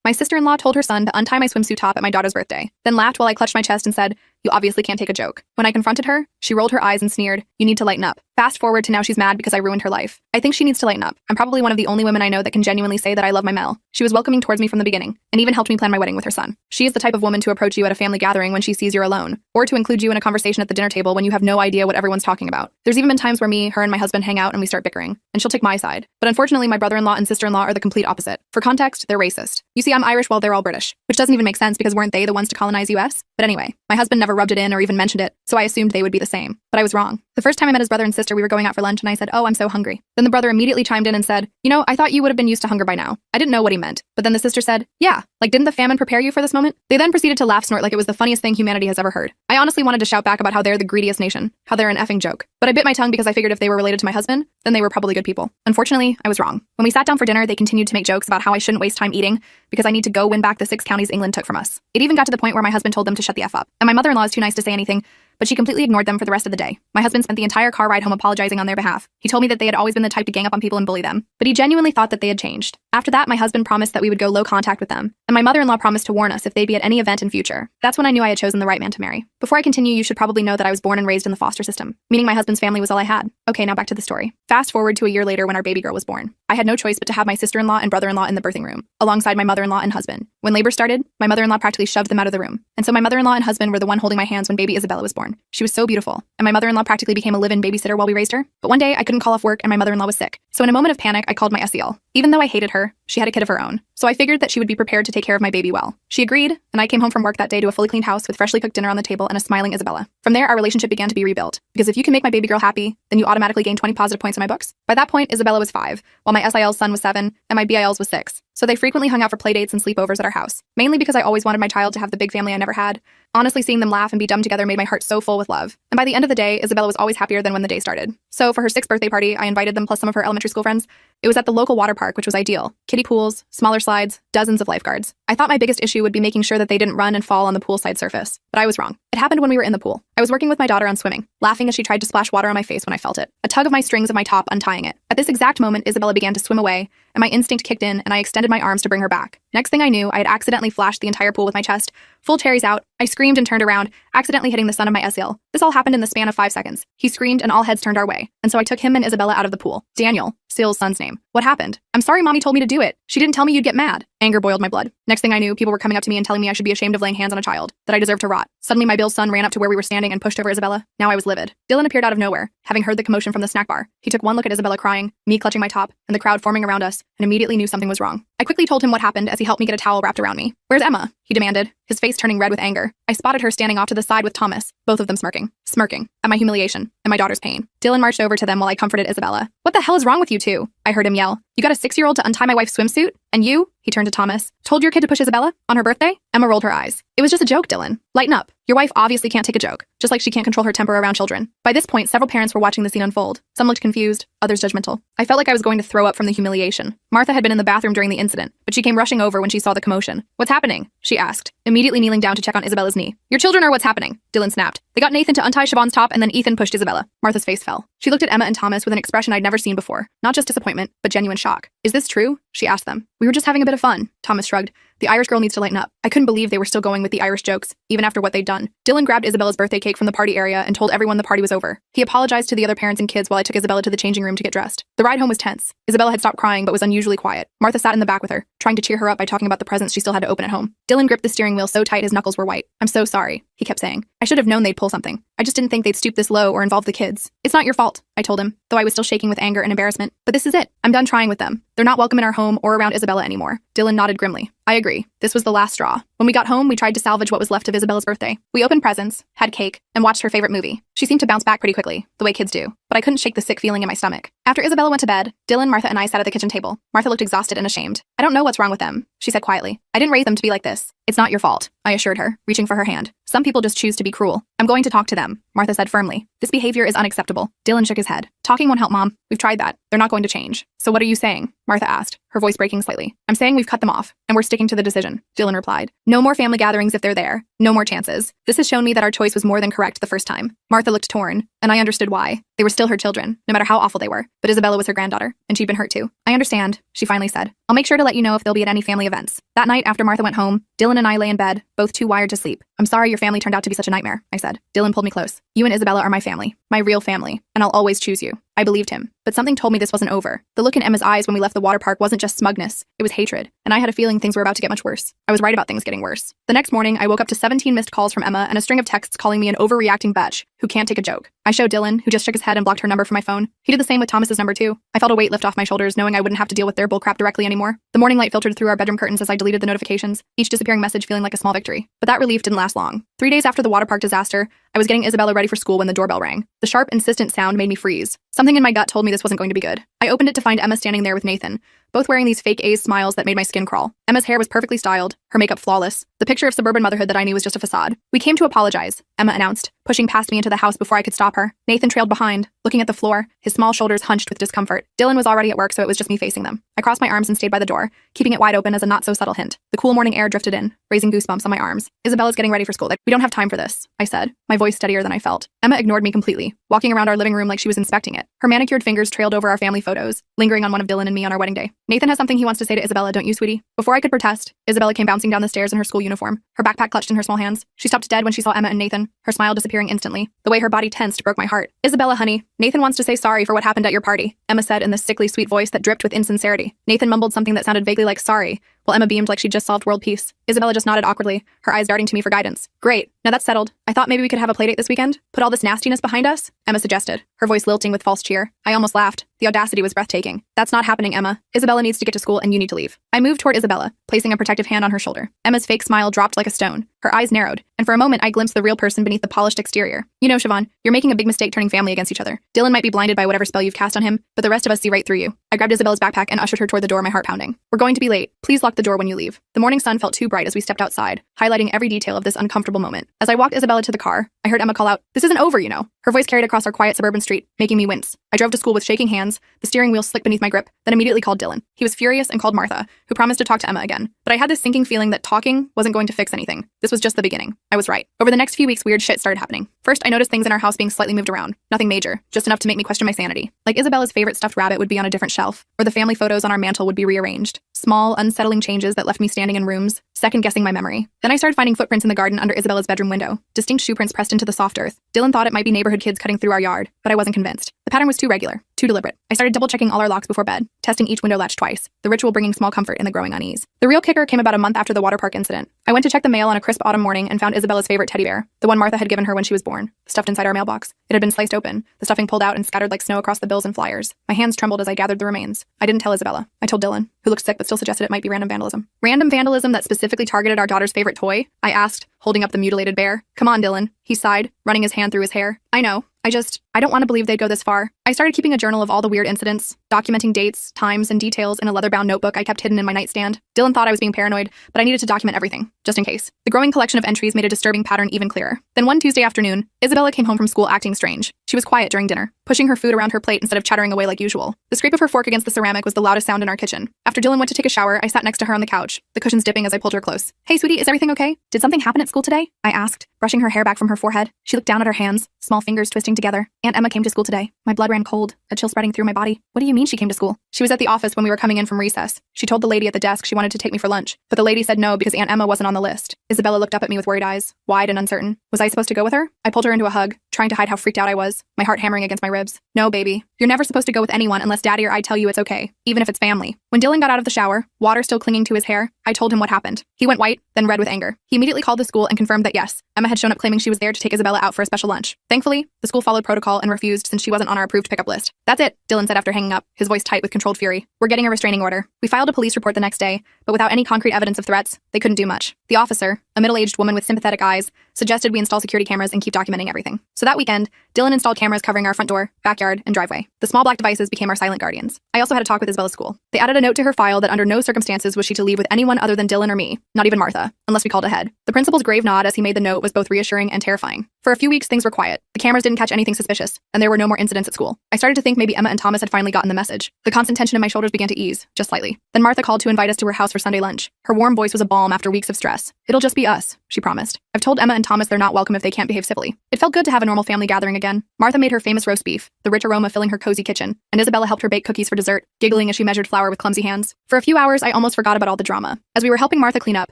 My sister-in-law told her son to untie my swimsuit top at my daughter's birthday, then laughed while I clutched my chest and said, "You obviously can't take a joke." When I confronted her, she rolled her eyes and sneered, "You need to lighten up." Fast forward to now she's mad because I ruined her life. I think she needs to lighten up. I'm probably one of the only women I know that can genuinely say that I love my Mel. She was welcoming towards me from the beginning, and even helped me plan my wedding with her son. She is the type of woman to approach you at a family gathering when she sees you're alone, or to include you in a conversation at the dinner table when you have no idea what everyone's talking about. There's even been times where me, her, and my husband hang out and we start bickering, and she'll take my side. But unfortunately, my brother-in-law and sister-in-law are the complete opposite. For context, they're racist. You see, I'm Irish while they're all British, which doesn't even make sense because weren't they the ones to colonize US? But anyway, my husband never rubbed it in or even mentioned it, so I assumed they would be the same. But I was wrong. The first time I met his brother and sister, we were going out for lunch and I said, "Oh, I'm so hungry." Then the brother immediately chimed in and said, "You know, I thought you would have been used to hunger by now." I didn't know what he meant, but then the sister said, "Yeah, like didn't the famine prepare you for this moment?" They then proceeded to laugh snort like it was the funniest thing humanity has ever heard. I honestly wanted to shout back about how they're the greediest nation, how they're an effing joke. But I bit my tongue because I figured if they were related to my husband, then they were probably good people. Unfortunately, I was wrong. When we sat down for dinner, they continued to make jokes about how I shouldn't waste time eating because I need to go win back the 6 counties England took from us. It even got to the point where my husband told them to shut the F up. And my mother-in-law is too nice to say anything, but she completely ignored them for the rest of the day. My husband spent the entire car ride home apologizing on their behalf. He told me that they had always been the type to gang up on people and bully them, but he genuinely thought that they had changed. After that, my husband promised that we would go low contact with them, and my mother-in-law promised to warn us if they'd be at any event in future. That's when I knew I had chosen the right man to marry. Before I continue, you should probably know that I was born and raised in the foster system, meaning my husband's family was all I had. Okay, now back to the story. Fast forward to a year later when our baby girl was born. I had no choice but to have my sister-in-law and brother-in-law in the birthing room, alongside my mother-in-law and husband. When labor started, my mother-in-law practically shoved them out of the room, and so my mother-in-law and husband were the one holding my hands when baby Isabella was born. She was so beautiful, and my mother-in-law practically became a live-in babysitter while we raised her. But one day, I couldn't call off work and my mother-in-law was sick. So in a moment of panic, I called my SEL. Even though I hated her, she had a kid of her own. So I figured that she would be prepared to take care of my baby well. She agreed, and I came home from work that day to a fully cleaned house with freshly cooked dinner on the table and a smiling Isabella. From there, our relationship began to be rebuilt. Because if you can make my baby girl happy, then you automatically gain 20 positive points in my books. By that point, Isabella was 5, while my SIL's son was 7, and my BIL's was 6. So they frequently hung out for playdates and sleepovers at our house, mainly because I always wanted my child to have the big family I never had. Honestly, seeing them laugh and be dumb together made my heart so full with love. And by the end of the day, Isabella was always happier than when the day started. So for her 6th birthday party, I invited them plus some of her elementary school friends. It was at the local water park, which was ideal. Kiddie pools, smaller slides, dozens of lifeguards. I thought my biggest issue would be making sure that they didn't run and fall on the poolside surface, but I was wrong. It happened when we were in the pool. I was working with my daughter on swimming, laughing as she tried to splash water on my face when I felt it. A tug of my strings of my top untying it. At this exact moment, Isabella began to swim away, and my instinct kicked in, and I extended my arms to bring her back. Next thing I knew, I had accidentally flashed the entire pool with my chest, full cherries out. I screamed and turned around, accidentally hitting the son of my SEL. This all happened in the span of 5 seconds. He screamed and all heads turned our way, and so I took him and Isabella out of the pool. Daniel, Sil's son's name. What happened? I'm sorry mommy told me to do it. She didn't tell me you'd get mad. Anger boiled my blood. Next thing I knew, people were coming up to me and telling me I should be ashamed of laying hands on a child, that I deserved to rot. Suddenly my Bill's son ran up to where we were standing and pushed over Isabella. Now I was livid. Dylan appeared out of nowhere, having heard the commotion from the snack bar. He took one look at Isabella crying, me clutching my top, and the crowd forming around us, and immediately knew something was wrong. I quickly told him what happened as he helped me get a towel wrapped around me. "Where's Emma?" he demanded, his face turning red with anger. I spotted her standing off to the side with Thomas, both of them smirking at my humiliation and my daughter's pain. Dylan marched over to them while I comforted Isabella. "What the hell is wrong with you two?" I heard him yell. "You got a 6-year-old to untie my wife's swimsuit? And you," he turned to Thomas, "told your kid to push Isabella on her birthday?" Emma rolled her eyes. "It was just a joke, Dylan. Lighten up. Your wife obviously can't take a joke, just like she can't control her temper around children." By this point, several parents were watching the scene unfold. Some looked confused, others judgmental. I felt like I was going to throw up from the humiliation. Martha had been in the bathroom during the incident, but she came rushing over when she saw the commotion. "What's happening?" she asked, immediately kneeling down to check on Isabella's knee. "Your children are what's happening," Dylan snapped. "They got Nathan to untie Siobhan's top and then Ethan pushed Isabella." Martha's face fell. She looked at Emma and Thomas with an expression I'd never seen before. Not just disappointment, but genuine shock. "Is this true?" she asked them. "We were just having a bit of fun," Thomas shrugged. "The Irish girl needs to lighten up." I couldn't believe they were still going with the Irish jokes, even after what they'd done. Dylan grabbed Isabella's birthday cake from the party area and told everyone the party was over. He apologized to the other parents and kids while I took Isabella to the changing room to get dressed. The ride home was tense. Isabella had stopped crying but was unusually quiet. Martha sat in the back with her, trying to cheer her up by talking about the presents she still had to open at home. Dylan gripped the steering wheel so tight his knuckles were white. "I'm so sorry," he kept saying. "I should have known they'd pull something. I just didn't think they'd stoop this low or involve the kids." "It's not your fault," I told him, though I was still shaking with anger and embarrassment. "But this is it. I'm done trying with them. They're not welcome in our home or around Isabella anymore." Dylan nodded grimly. "I agree. This was the last straw." When we got home, we tried to salvage what was left of Isabella's birthday. We opened presents, had cake, and watched her favorite movie. She seemed to bounce back pretty quickly, the way kids do, but I couldn't shake the sick feeling in my stomach. After Isabella went to bed, Dylan, Martha, and I sat at the kitchen table. Martha looked exhausted and ashamed. "I don't know what's wrong with them," she said quietly. "I didn't raise them to be like this." "It's not your fault," I assured her, reaching for her hand. "Some people just choose to be cruel. I'm going to talk to them," Martha said firmly. "This behavior is unacceptable." Dylan shook his head. Talking won't help, Mom. We've tried that. They're not going to change. So what are you saying? Martha asked, her voice breaking slightly. I'm saying we've cut them off, and we're sticking to the decision, Dylan replied. No more family gatherings if they're there. No more chances. This has shown me that our choice was more than correct the first time. Martha looked torn, and I understood why. They were still her children, no matter how awful they were. But Isabella was her granddaughter, and she'd been hurt too. I understand, she finally said. I'll make sure to let you know if they'll be at any family events. That night, after Martha went home, Dylan and I lay in bed, both too wired to sleep. I'm sorry your family turned out to be such a nightmare, I said. Dylan pulled me close. You and Isabella are my family, my real family, and I'll always choose you. I believed him, but something told me this wasn't over. The look in Emma's eyes when we left the water park wasn't just smugness, it was hatred, and I had a feeling things were about to get much worse. I was right about things getting worse. The next morning, I woke up to 17 missed calls from Emma and a string of texts calling me an overreacting bitch who can't take a joke. I showed Dylan, who just shook his head and blocked her number from my phone. He did the same with Thomas's number too. I felt a weight lift off my shoulders, knowing I wouldn't have to deal with their bullcrap directly anymore. The morning light filtered through our bedroom curtains as I deleted the notifications, each disappearing message feeling like a small victory. But that relief didn't last long. 3 days after the water park disaster, I was getting Isabella ready for school when the doorbell rang. The sharp, insistent sound made me freeze. Something in my gut told me this wasn't going to be good. I opened it to find Emma standing there with Nathan, both wearing these fake A's smiles that made my skin crawl. Emma's hair was perfectly styled, her makeup flawless. The picture of suburban motherhood that I knew was just a facade. We came to apologize, Emma announced, pushing past me into the house before I could stop her. Nathan trailed behind, looking at the floor, his small shoulders hunched with discomfort. Dylan was already at work, so it was just me facing them. I crossed my arms and stayed by the door, keeping it wide open as a not-so-subtle hint. The cool morning air drifted in, raising goosebumps on my arms. Isabella's getting ready for school. We don't have time for this, I said, my voice steadier than I felt. Emma ignored me completely, walking around our living room like she was inspecting it. Her manicured fingers trailed over our family photos, lingering on one of Dylan and me on our wedding day. Nathan has something he wants to say to Isabella, don't you, sweetie? Before I could protest, Isabella came bouncing down the stairs in her school uniform, her backpack clutched in her small hands. She stopped dead when she saw Emma and Nathan, her smile disappearing instantly. The way her body tensed broke my heart. Isabella, honey, Nathan wants to say sorry for what happened at your party, Emma said in the sickly sweet voice that dripped with insincerity. Nathan mumbled something that sounded vaguely like sorry, while Emma beamed like she'd just solved world peace. Isabella just nodded awkwardly, her eyes darting to me for guidance. Great, now that's settled. I thought maybe we could have a playdate this weekend? Put all this nastiness behind us? Emma suggested, her voice lilting with false cheer. I almost laughed. The audacity was breathtaking. That's not happening, Emma. Isabella needs to get to school and you need to leave. I moved toward Isabella, placing a protective hand on her shoulder. Emma's fake smile dropped like a stone. Her eyes narrowed, and for a moment I glimpsed the real person beneath the polished exterior. You know, Siobhan, you're making a big mistake turning family against each other. Dylan might be blinded by whatever spell you've cast on him, but the rest of us see right through you. I grabbed Isabella's backpack and ushered her toward the door, my heart pounding. We're going to be late. Please lock the door when you leave. The morning sun felt too bright as we stepped outside, highlighting every detail of this uncomfortable moment. As I walked Isabella to the car, I heard Emma call out, "This isn't over, you know." Her voice carried across our quiet suburban street, making me wince. I drove to school with shaking hands, the steering wheel slick beneath my grip, then immediately called Dylan. He was furious and called Martha, who promised to talk to Emma again. But I had this sinking feeling that talking wasn't going to fix anything. This was just the beginning. I was right. Over the next few weeks, weird shit started happening. First, I noticed things in our house being slightly moved around. Nothing major, just enough to make me question my sanity. Like Isabella's favorite stuffed rabbit would be on a different shelf, or the family photos on our mantle would be rearranged. Small, unsettling changes that left me standing in rooms, second-guessing my memory. Then I started finding footprints in the garden under Isabella's bedroom window, distinct shoe prints pressed into the soft earth. Dylan thought it might be neighborhood kids cutting through our yard, but I wasn't convinced. The pattern was too regular, too deliberate. I started double-checking all our locks before bed, testing each window latch twice, the ritual bringing small comfort in the growing unease. The real kicker came about a month after the water park incident. I went to check the mail on a crisp autumn morning and found Isabella's favorite teddy bear, the one Martha had given her when she was born, stuffed inside our mailbox. It had been sliced open, the stuffing pulled out and scattered like snow across the bills and flyers. My hands trembled as I gathered the remains. I didn't tell Isabella. I told Dylan, who looked sick but still suggested it might be random vandalism. Random vandalism that specifically targeted our daughter's favorite toy? I asked, holding up the mutilated bear. Come on, Dylan, he sighed, running his hand through his hair. I know. I don't want to believe they'd go this far. I started keeping a journal of all the weird incidents, documenting dates, times, and details in a leather-bound notebook I kept hidden in my nightstand. Dylan thought I was being paranoid, but I needed to document everything, just in case. The growing collection of entries made a disturbing pattern even clearer. Then one Tuesday afternoon, Isabella came home from school acting strange. She was quiet during dinner, pushing her food around her plate instead of chattering away like usual. The scrape of her fork against the ceramic was the loudest sound in our kitchen. After Dylan went to take a shower, I sat next to her on the couch, the cushions dipping as I pulled her close. Hey, sweetie, is everything okay? Did something happen at school today? I asked, brushing her hair back from her forehead. She looked down at her hands, small fingers twisting together. Aunt Emma came to school today. My blood ran cold, a chill spreading through my body. What do you mean she came to school? She was at the office when we were coming in from recess. She told the lady at the desk she wanted to take me for lunch, but the lady said no because Aunt Emma wasn't on the list. Isabella looked up at me with worried eyes, wide and uncertain. Was I supposed to go with her? I pulled her into a hug, trying to hide how freaked out I was, my heart hammering against my ribs. No, baby. You're never supposed to go with anyone unless Daddy or I tell you it's okay, even if it's family. When Dylan got out of the shower, water still clinging to his hair, I told him what happened. He went white, then red with anger. He immediately called the school and confirmed that yes, Emma had shown up claiming she was there to take Isabella out for a special lunch. Thankfully, the school followed protocol and refused since she wasn't on our approved pickup list. That's it, Dylan said after hanging up, his voice tight with controlled fury. We're getting a restraining order. We filed a police report the next day, but without any concrete evidence of threats, they couldn't do much. The officer, a middle-aged woman with sympathetic eyes, suggested we install security cameras and keep documenting everything. So that weekend, Dylan installed cameras covering our front door, backyard, and driveway. The small black devices became our silent guardians. I also had a talk with Isabella's school. They added a note to her file that under no circumstances was she to leave with anyone other than Dylan or me, not even Martha, unless we called ahead. The principal's grave nod as he made the note was both reassuring and terrifying. For a few weeks, things were quiet. The cameras didn't catch anything suspicious, and there were no more incidents at school. I started to think maybe Emma and Thomas had finally gotten the message. The constant tension in my shoulders began to ease, just slightly. Then Martha called to invite us to her house for Sunday lunch. Her warm voice was a balm after weeks of stress. "It'll just be us," she promised. "I've told Emma and Thomas they're not welcome if they can't behave civilly." It felt good to have a normal family gathering again. Martha made her famous roast beef, the rich aroma filling her cozy kitchen, and Isabella helped her bake cookies for dessert, giggling as she measured flour with clumsy hands. For a few hours, I almost forgot about all the drama. As we were helping Martha clean up,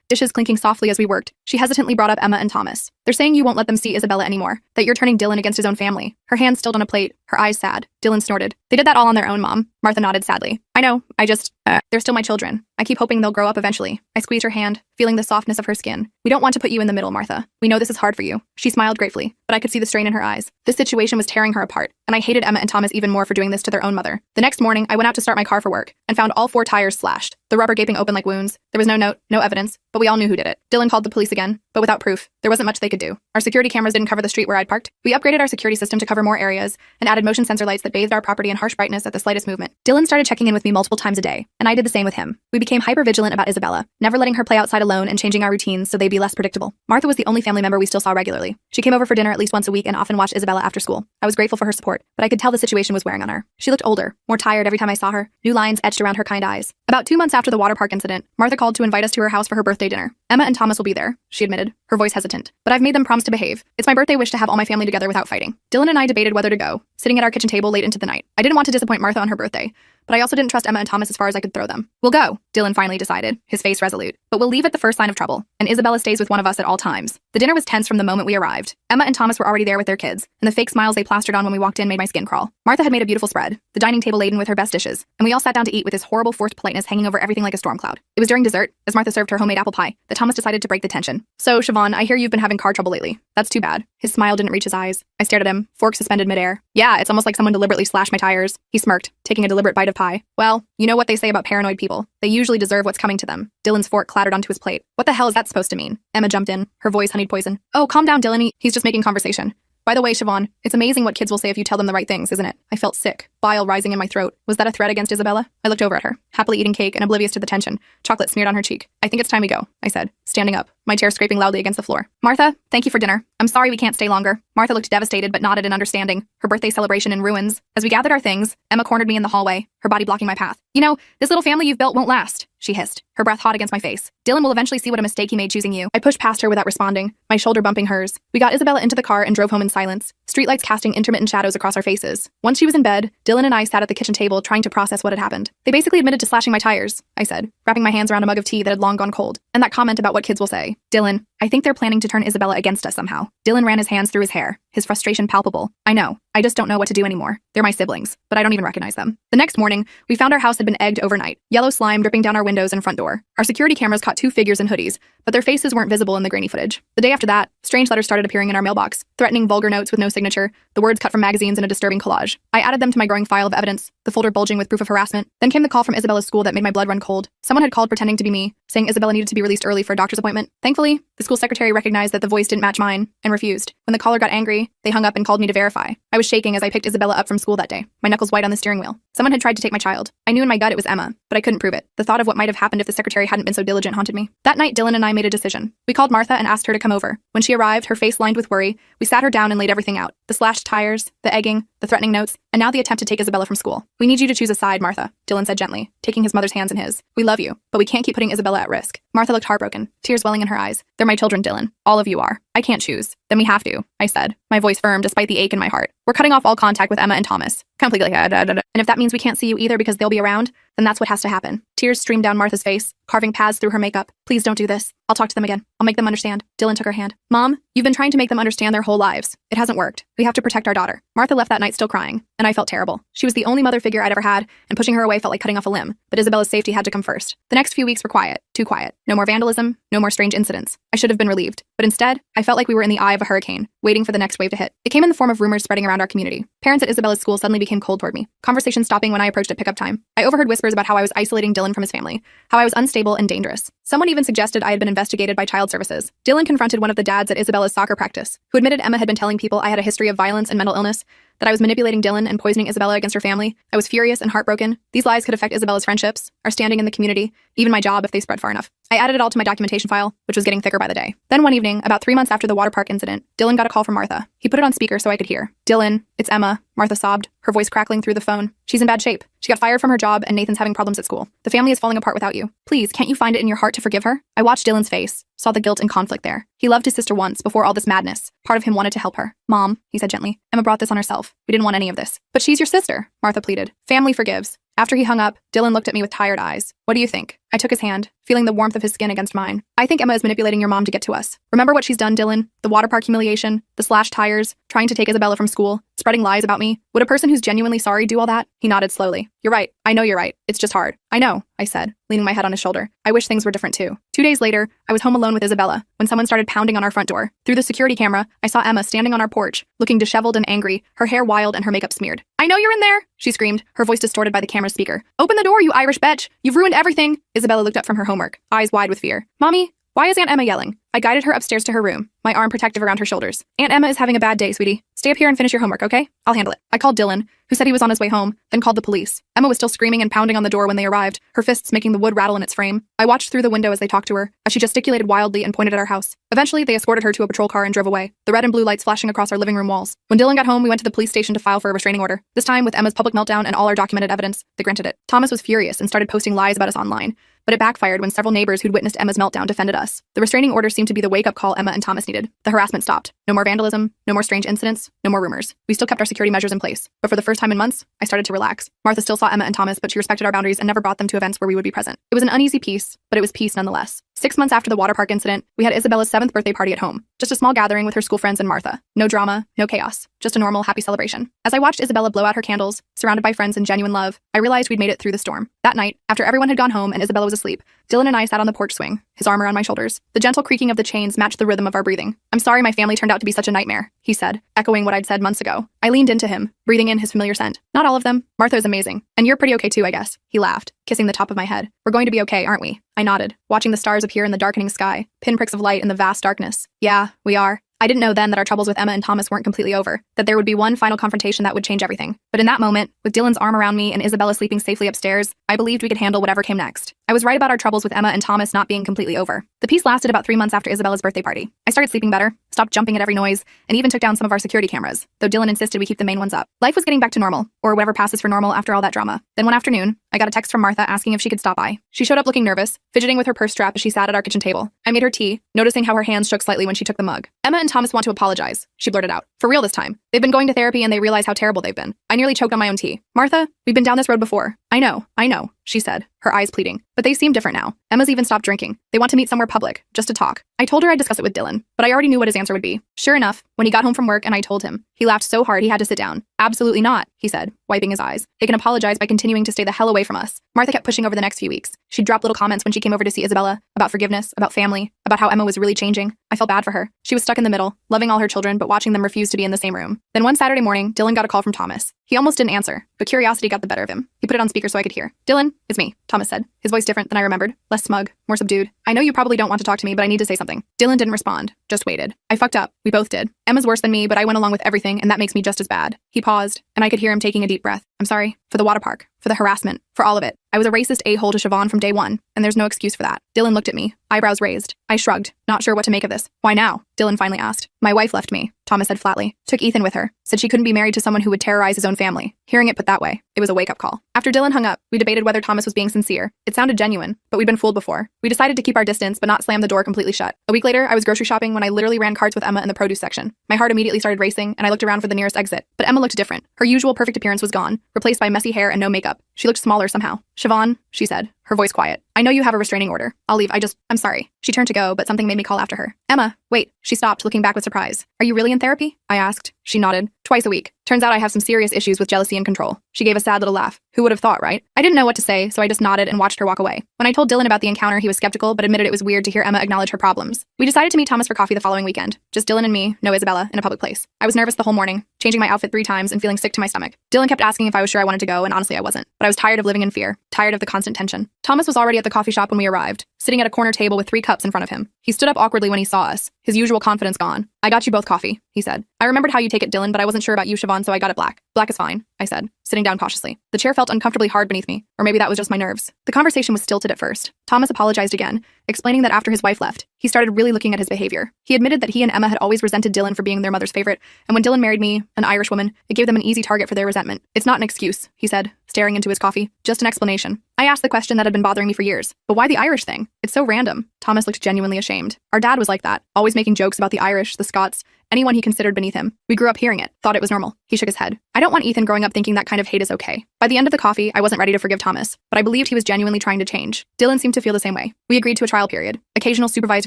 dishes clinking softly as we worked, she hesitantly brought up Emma and Thomas. "They're saying you won't let them see Isabella anymore, that you're turning Dylan against his own family." Her hands stilled on a plate, her eyes sad. Dylan snorted. "They did that all on their own, Mom." Martha nodded sadly. "I know, they're still my children. I keep hoping they'll grow up eventually." I squeezed her hand, feeling the softness of her skin. "We don't want to put you in the middle, Martha. We know this is hard for you." She smiled gratefully, but I could see the strain in her eyes. This situation was tearing her apart, and I hated Emma and Thomas even more for doing this to their own mother. The next morning, I went out to start my car for work, and found all 4 tires slashed, the rubber gaping open like wounds. There was no note, no evidence, but we all knew who did it. Dylan called the police again, but without proof. There wasn't much they could do. Our security cameras didn't cover the street where I'd parked. We upgraded our security system to cover more areas, and added motion sensor lights that bathed our property in harsh brightness at the slightest movement. Dylan started checking in with me multiple times a day, and I did the same with him. We became hyper-vigilant about Isabella, never letting her play outside alone and changing our routines so they'd be less predictable. Martha was the only family member we still saw regularly. She came over for dinner at least once a week and often watched Isabella after school. I was grateful for her support, but I could tell the situation was wearing on her. She looked older, more tired every time I saw her, new lines etched around her kind eyes. About 2 months after the water park incident, Martha called to invite us to her house for her birthday dinner. "Emma and Thomas will be there," she admitted, her voice hesitant. "But I've made them promise to behave. It's my birthday wish to have all my family together without fighting." Dylan and I debated whether to go, sitting at our kitchen table late into the night. I didn't want to disappoint Martha on her birthday, but I also didn't trust Emma and Thomas as far as I could throw them. "We'll go," Dylan finally decided, his face resolute. "But we'll leave at the first sign of trouble, and Isabella stays with one of us at all times." The dinner was tense from the moment we arrived. Emma and Thomas were already there with their kids, and the fake smiles they plastered on when we walked in made my skin crawl. Martha had made a beautiful spread, the dining table laden with her best dishes, and we all sat down to eat with this horrible forced politeness hanging over everything like a storm cloud. It was during dessert, as Martha served her homemade apple pie, that Thomas decided to break the tension. "So, Siobhan, I hear you've been having car trouble lately. That's too bad." His smile didn't reach his eyes. I stared at him, fork suspended midair. "Yeah, it's almost like someone deliberately slashed my tires." He smirked, taking a deliberate bite of pie. "Well, you know what they say about paranoid people. They usually deserve what's coming to them." Dylan's fork clattered onto his plate. "What the hell is that supposed to mean?" Emma jumped in, her voice honeyed poison. "Oh, calm down, Dylan. He's just making conversation. By the way, Siobhan, it's amazing what kids will say if you tell them the right things, isn't it?" I felt sick, bile rising in my throat. Was that a threat against Isabella? I looked over at her, happily eating cake and oblivious to the tension, chocolate smeared on her cheek. "I think it's time we go," I said, standing up, my chair scraping loudly against the floor. "Martha, thank you for dinner. I'm sorry we can't stay longer." Martha looked devastated but nodded in understanding, her birthday celebration in ruins. As we gathered our things, Emma cornered me in the hallway, her body blocking my path. "You know, this little family you've built won't last," she hissed, her breath hot against my face. "Dylan will eventually see what a mistake he made choosing you." I pushed past her without responding, my shoulder bumping hers. We got Isabella into the car and drove home in silence, streetlights casting intermittent shadows across our faces. Once she was in bed, Dylan and I sat at the kitchen table trying to process what had happened. "They basically admitted to slashing my tires," I said, wrapping my hands around a mug of tea that had long gone cold. "And that comment about what kids will say. Dylan, I think they're planning to turn Isabella against us somehow." Dylan ran his hands through his hair, his frustration palpable. "I know. I just don't know what to do anymore. They're my siblings, but I don't even recognize them." The next morning, we found our house had been egged overnight, yellow slime dripping down our windows and front door. Our security cameras caught 2 figures in hoodies, but their faces weren't visible in the grainy footage. The day after that, strange letters started appearing in our mailbox, threatening vulgar notes with no signature, the words cut from magazines in a disturbing collage. I added them to my growing file of evidence, the folder bulging with proof of harassment. Then came the call from Isabella's school that made my blood run cold. Someone had called pretending to be me, saying Isabella needed to be released early for a doctor's appointment. Thankfully, the school secretary recognized that the voice didn't match mine and refused. When the caller got angry, they hung up and called me to verify. I was shaking as I picked Isabella up from school that day, my knuckles white on the steering wheel. Someone had tried to take my child. I knew in my gut it was Emma, but I couldn't prove it. The thought of what might have happened if the secretary hadn't been so diligent haunted me. That night, Dylan and I made a decision. We called Martha and asked her to come over. When she arrived, her face lined with worry, we sat her down and laid everything out. The slashed tires, the egging, the threatening notes, and now the attempt to take Isabella from school. "We need you to choose a side, Martha," Dylan said gently, taking his mother's hands in his. "We love you, but we can't keep putting Isabella at risk." Martha looked heartbroken, tears welling in her eyes. "They're my children, Dylan. All of you are. I can't choose." "Then we have to," I said, my voice firm despite the ache in my heart. "We're cutting off all contact with Emma and Thomas. Completely. And if that means we can't see you either because they'll be around, then that's what has to happen." Tears streamed down Martha's face, carving paths through her makeup. "Please don't do this. I'll talk to them again. I'll make them understand." Dylan took her hand. "Mom, you've been trying to make them understand their whole lives. It hasn't worked. We have to protect our daughter." Martha left that night still crying, and I felt terrible. She was the only mother figure I'd ever had, and pushing her away felt like cutting off a limb. But Isabella's safety had to come first. The next few weeks were quiet, too quiet. No more vandalism, no more strange incidents. I should have been relieved, but instead, I felt like we were in the eye of a hurricane, waiting for the next wave to hit. It came in the form of rumors spreading around our community. Parents at Isabella's school suddenly became cold toward me, conversation stopping when I approached at pickup time. I overheard whispers about how I was isolating Dylan from his family, how I was unstable and dangerous. Someone even suggested I had been investigated by child services. Dylan confronted one of the dads at Isabella's soccer practice, who admitted Emma had been telling people I had a history of violence and mental illness, that I was manipulating Dylan and poisoning Isabella against her family. I was furious and heartbroken. These lies could affect Isabella's friendships, our standing in the community, even my job if they spread far enough. I added it all to my documentation file, which was getting thicker by the day. Then one evening, about 3 months after the water park incident, Dylan got a call from Martha. He put it on speaker so I could hear. "Dylan, it's Emma," Martha sobbed, her voice crackling through the phone. "She's in bad shape. She got fired from her job and Nathan's having problems at school. The family is falling apart without you. Please, can't you find it in your heart to forgive her?" I watched Dylan's face, saw the guilt and conflict there. He loved his sister once, before all this madness. Part of him wanted to help her. "Mom," he said gently, "Emma brought this on herself. We didn't want any of this." "But she's your sister," Martha pleaded. "Family forgives." After he hung up, Dylan looked at me with tired eyes. "What do you think?" I took his hand, feeling the warmth of his skin against mine. "I think Emma is manipulating your mom to get to us. Remember what she's done, Dylan? The water park humiliation, the slashed tires, trying to take Isabella from school, spreading lies about me. Would a person who's genuinely sorry do all that?" He nodded slowly. "You're right. I know you're right. It's just hard." "I know," I said, leaning my head on his shoulder. "I wish things were different too." 2 days later, I was home alone with Isabella when someone started pounding on our front door. Through the security camera, I saw Emma standing on our porch, looking disheveled and angry, her hair wild and her makeup smeared. "I know you're in there," she screamed, her voice distorted by the camera's speaker. "Open the door, you Irish bitch! You've ruined everything!" Isabella looked up from her homework, eyes wide with fear. "Mommy, why is Aunt Emma yelling?" I guided her upstairs to her room, my arm protective around her shoulders. "Aunt Emma is having a bad day, sweetie. Stay up here and finish your homework, okay? I'll handle it." I called Dylan, who said he was on his way home, then called the police. Emma was still screaming and pounding on the door when they arrived, her fists making the wood rattle in its frame. I watched through the window as they talked to her, as she gesticulated wildly and pointed at our house. Eventually, they escorted her to a patrol car and drove away, the red and blue lights flashing across our living room walls. When Dylan got home, we went to the police station to file for a restraining order. This time, with Emma's public meltdown and all our documented evidence, they granted it. Thomas was furious and started posting lies about us online, but it backfired when several neighbors who'd witnessed Emma's meltdown defended us. The restraining order seemed to be the wake-up call Emma and Thomas needed. The harassment stopped. No more vandalism, no more strange incidents, no more rumors. We still kept our security measures in place, but for the first time in months, I started to relax. Martha still saw Emma and Thomas, but she respected our boundaries and never brought them to events where we would be present. It was an uneasy peace, but it was peace nonetheless. 6 months after the water park incident, we had Isabella's 7th birthday party at home. Just a small gathering with her school friends and Martha. No drama, no chaos. Just a normal, happy celebration. As I watched Isabella blow out her candles, surrounded by friends and genuine love, I realized we'd made it through the storm. That night, after everyone had gone home and Isabella was asleep, Dylan and I sat on the porch swing, his arm around my shoulders. The gentle creaking of the chains matched the rhythm of our breathing. "I'm sorry my family turned out to be such a nightmare," he said, echoing what I'd said months ago. I leaned into him, breathing in his familiar scent. "Not all of them. Martha is amazing. And you're pretty okay too, I guess." He laughed, kissing the top of my head. "We're going to be okay, aren't we?" I nodded, watching the stars appear in the darkening sky, pinpricks of light in the vast darkness. "Yeah, we are." I didn't know then that our troubles with Emma and Thomas weren't completely over, that there would be one final confrontation that would change everything. But in that moment, with Dylan's arm around me and Isabella sleeping safely upstairs, I believed we could handle whatever came next. I was right about our troubles with Emma and Thomas not being completely over. The peace lasted about 3 months after Isabella's birthday party. I started sleeping better, stopped jumping at every noise, and even took down some of our security cameras, though Dylan insisted we keep the main ones up. Life was getting back to normal, or whatever passes for normal after all that drama. Then one afternoon, I got a text from Martha asking if she could stop by. She showed up looking nervous, fidgeting with her purse strap as she sat at our kitchen table. I made her tea, noticing how her hands shook slightly when she took the mug. "Emma and Thomas want to apologize," she blurted out. "For real this time. They've been going to therapy and they realize how terrible they've been." I nearly choked on my own tea. "Martha, we've been down this road before." I know," she said, her eyes pleading. "But they seem different now. Emma's even stopped drinking. They want to meet somewhere public, just to talk." I told her I'd discuss it with Dylan, but I already knew what his answer would be. Sure enough, when he got home from work and I told him, he laughed so hard he had to sit down. "Absolutely not," he said, wiping his eyes. "They can apologize by continuing to stay the hell away from us." Martha kept pushing over the next few weeks. She'd drop little comments when she came over to see Isabella, about forgiveness, about family, about how Emma was really changing. I felt bad for her. She was stuck in the middle, loving all her children but watching them refuse to be in the same room. Then one Saturday morning, Dylan got a call from Thomas. He almost didn't answer, but curiosity got the better of him. He put it on speaker so I could hear. "Dylan, it's me," Thomas said, his voice different than I remembered, less smug, more subdued. "I know you probably don't want to talk to me, but I need to say something." Dylan didn't respond, just waited. I fucked up. We both did. Emma's worse than me, but I went along with everything, and that makes me just as bad. He paused, and I could hear him taking a deep breath. "I'm sorry. For the water park. For the harassment. For all of it. I was a racist a-hole to Siobhan from day one, and there's no excuse for that." Dylan looked at me, eyebrows raised. I shrugged, not sure what to make of this. "Why now?" Dylan finally asked. "My wife left me," Thomas said flatly. "Took Ethan with her. Said she couldn't be married to someone who would terrorize his own family." Hearing it put that way, it was a wake-up call. After Dylan hung up, we debated whether Thomas was being sincere. It sounded genuine, but we'd been fooled before. We decided to keep our distance, but not slam the door completely shut. A week later, I was grocery shopping when I literally ran carts with Emma in the produce section. My heart immediately started racing, and I looked around for the nearest exit. But Emma looked different. Her usual perfect appearance was gone, replaced by messy hair and no makeup. She looked smaller somehow. "Siobhan," she said, her voice quiet. "I know you have a restraining order. I'll leave. I'm sorry." She turned to go, but something made me call after her. "Emma, wait." She stopped, looking back with surprise. "Are you really in therapy?" I asked. She nodded. "Twice a week. Turns out I have some serious issues with jealousy and control." She gave a sad little laugh. Who would have thought, right? I didn't know what to say, so I just nodded and watched her walk away. When I told Dylan about the encounter, he was skeptical, but admitted it was weird to hear Emma acknowledge her problems. We decided to meet Thomas for coffee the following weekend. Just Dylan and me, no Isabella, in a public place. I was nervous the whole morning, changing my outfit 3 times and feeling sick to my stomach. Dylan kept asking if I was sure I wanted to go, and honestly I wasn't. But I was tired of living in fear, tired of the constant tension. Thomas was already at the coffee shop when we arrived, sitting at a corner table with 3 cups in front of him. He stood up awkwardly when he saw us, his usual confidence gone. "I got you both coffee," he said. I remembered how you take it, Dylan, but I wasn't wasn't sure about you, Siobhan, so I got it black. Black is fine, I said, sitting down cautiously. The chair felt uncomfortably hard beneath me, or maybe that was just my nerves. The conversation was stilted at first. Thomas apologized again, explaining that after his wife left, he started really looking at his behavior. He admitted that he and Emma had always resented Dylan for being their mother's favorite, and when Dylan married me, an Irish woman, it gave them an easy target for their resentment. It's not an excuse, he said, staring into his coffee. Just an explanation. I asked the question that had been bothering me for years. But why the Irish thing? It's so random. Thomas looked genuinely ashamed. Our dad was like that, always making jokes about the Irish, the Scots, anyone he considered beneath him. We grew up hearing it, thought it was normal. He shook his head. I don't want Ethan growing up thinking that kind of hate is okay. By the end of the coffee, I wasn't ready to forgive Thomas, but I believed he was genuinely trying to change. Dylan seemed to feel the same way. We agreed to a trial period. Occasional supervised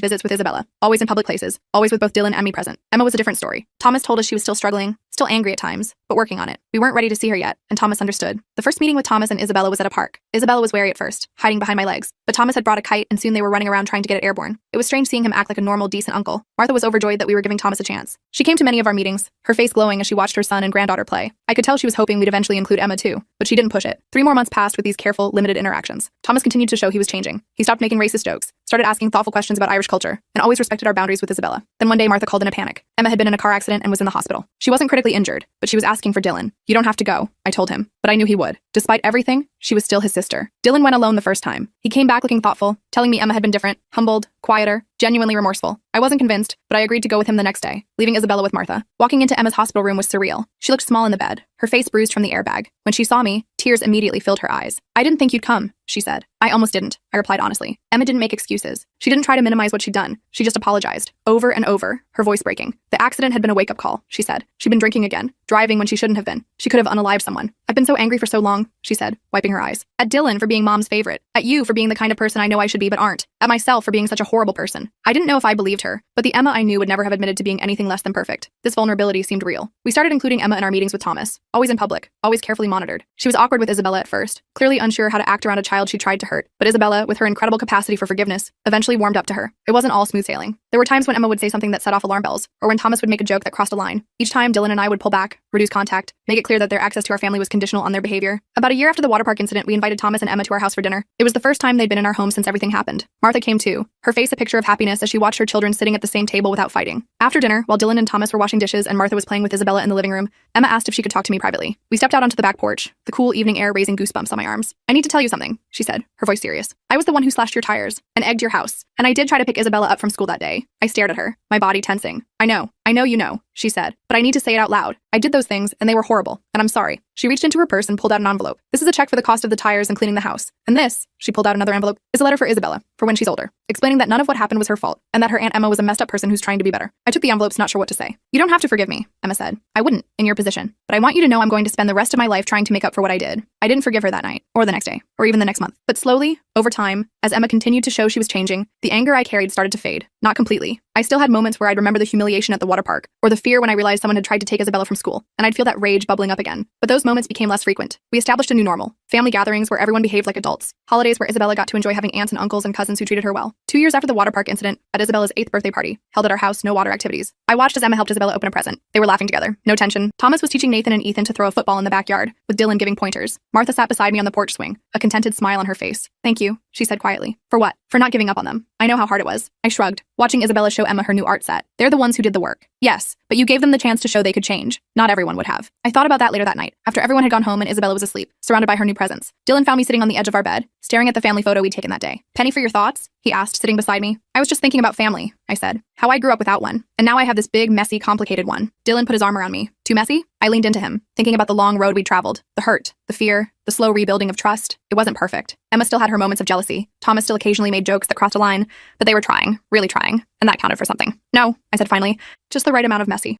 visits with Isabella, always in public places, always with both Dylan and me present. Emma was a different story. Thomas told us she was still struggling, still angry at times, but working on it. We weren't ready to see her yet, and Thomas understood. The first meeting with Thomas and Isabella was at a park. Isabella was wary at first, hiding behind my legs, but Thomas had brought a kite and soon they were running around trying to get it airborne. It was strange seeing him act like a normal, decent uncle. Martha was overjoyed that we were giving Thomas a chance. She came to many of our meetings, her face glowing as she watched her son and granddaughter play. I could tell she was hoping we'd eventually include Emma too, but she didn't push it. 3 more months passed with these careful, limited interactions. Thomas continued to show he was changing. He stopped making racist jokes, started asking thoughtful questions about Irish culture, and always respected our boundaries with Isabella. Then one day Martha called in a panic. Emma had been in a car accident and was in the hospital. She wasn't critically injured, but she was asking for Dylan. You don't have to go, I told him, but I knew he would. Despite everything, she was still his sister. Dylan went alone the first time. He came back looking thoughtful, telling me Emma had been different, humbled, quieter, genuinely remorseful. I wasn't convinced, but I agreed to go with him the next day, leaving Isabella with Martha. Walking into Emma's hospital room was surreal. She looked small in the bed, her face bruised from the airbag. When she saw me, tears immediately filled her eyes. I didn't think you'd come, she said. I almost didn't, I replied honestly. Emma didn't make excuses. She didn't try to minimize what she'd done. She just apologized, over and over, her voice breaking. The accident had been a wake-up call, she said. She'd been drinking again, driving when she shouldn't have been. She could have unalived someone. I've been so angry for so long, she said, wiping her eyes. At Dylan for being mom's favorite. At you for being the kind of person I know I should be but aren't. At myself for being such a horrible person. I didn't know if I believed her, but the Emma I knew would never have admitted to being anything less than perfect. This vulnerability seemed real. We started including Emma in our meetings with Thomas, always in public, always carefully monitored. She was awkward with Isabella at first, clearly unsure how to act around a child she tried to hurt, but Isabella, with her incredible capacity for forgiveness, eventually warmed up to her. It wasn't all smooth sailing. There were times when Emma would say something that set off alarm bells, or when Thomas would make a joke that crossed a line. Each time, Dylan and I would pull back, reduce contact, make it clear that their access to our family was conditional on their behavior. About a year after the water park incident, we invited Thomas and Emma to our house for dinner. It was the first time they'd been in our home since everything happened. Martha came too, her face a picture of happiness as she watched her children sitting at the same table without fighting. After dinner, while Dylan and Thomas were washing dishes and Martha was playing with Isabella in the living room, Emma asked if she could talk to me privately. We stepped out onto the back porch, the cool evening air raising goosebumps on my arms. I need to tell you something, she said, her voice serious. I was the one who slashed your tires and egged your house, and I did try to pick Isabella up from school that day. I stared at her, my body tensing. I know you know, she said, but I need to say it out loud. I did those things, and they were horrible, and I'm sorry. She reached into her purse and pulled out an envelope. This is a check for the cost of the tires and cleaning the house. And this, she pulled out another envelope, is a letter for Isabella, for when she's older, explaining that none of what happened was her fault, and that her Aunt Emma was a messed up person who's trying to be better. I took the envelopes, not sure what to say. You don't have to forgive me, Emma said. I wouldn't, in your position. But I want you to know I'm going to spend the rest of my life trying to make up for what I did. I didn't forgive her that night, or the next day, or even the next month. But slowly, over time, as Emma continued to show she was changing, the anger I carried started to fade. Not completely. I still had moments where I'd remember the humiliation at the water park, or the fear when I realized someone had tried to take Isabella from school, and I'd feel that rage bubbling up again. But those moments became less frequent. We established a new normal. Family gatherings where everyone behaved like adults. Holidays where Isabella got to enjoy having aunts and uncles and cousins who treated her well. 2 years after the water park incident, at Isabella's 8th birthday party, held at our house, no water activities. I watched as Emma helped Isabella open a present. They were laughing together. No tension. Thomas was teaching Nathan and Ethan to throw a football in the backyard, with Dylan giving pointers. Martha sat beside me on the porch swing, a contented smile on her face. Thank you, she said quietly. For what? For not giving up on them. I know how hard it was. I shrugged, watching Isabella show Emma her new art set. They're the ones who did the work. Yes, but you gave them the chance to show they could change. Not everyone would have. I thought about that later that night, after everyone had gone home and Isabella was asleep, surrounded by her new presents. Dylan found me sitting on the edge of our bed, staring at the family photo we'd taken that day. Penny, for your thoughts? He asked, sitting beside me. I was just thinking about family, I said. How I grew up without one. And now I have this big, messy, complicated one. Dylan put his arm around me. Too messy? I leaned into him, thinking about the long road we'd traveled, the hurt, the fear, the slow rebuilding of trust. It wasn't perfect. Emma still had her moments of jealousy. Thomas still occasionally made jokes that crossed a line, but they were trying, really trying, and that counted for something. No, I said finally, just the right amount of messy.